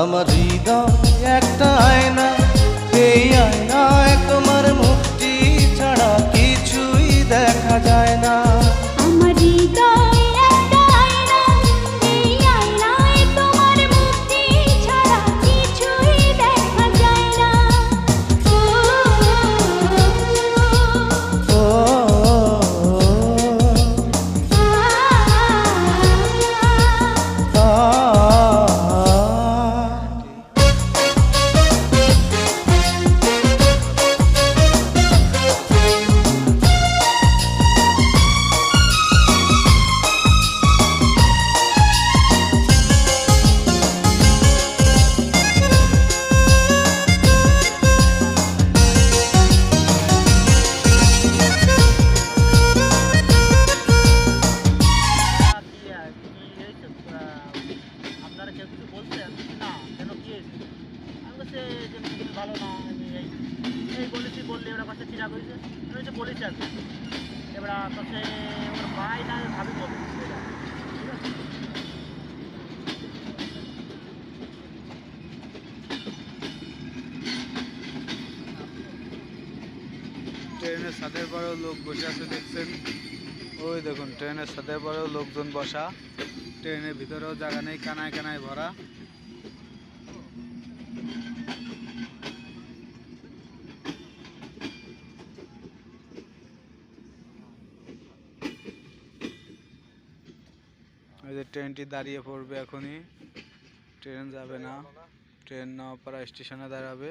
আমার হৃদয় একটা আয়না, এই আয়নায় তোমার মুক্তি ছাড়া কিছুই দেখা যায় না। আমার হৃদয় একটা আয়না, এই আয়নায় তোমার মুক্তি ছাড়া কিছুই দেখা যায় না। ও আপনারা কেউ কিছু বলছেন না কেন কি হয়েছে? আমি বলছি যে তুমি ভালো না, আমি এই বলেছি, বললে ওরা কাছে চিরা করেছে, আমি তো বলেছি আর কি। এবার কাছে ওর ভাই না ভাবি বলে ঠিক আছে। ট্রেনের ছাদের পরেও লোক বসে আছে দেখছেন, ওই দেখুন ট্রেনের ছাদের পরেও লোকজন বসা, ট্রেনের ভিতরেও জায়গা নেই, কানায় কানায় ভরা। ওই যে ট্রেনটি দাঁড়িয়ে পড়বে এখনই, ট্রেন যাবে না, ট্রেন নওয়াপাড়া স্টেশনে দাঁড়াবে।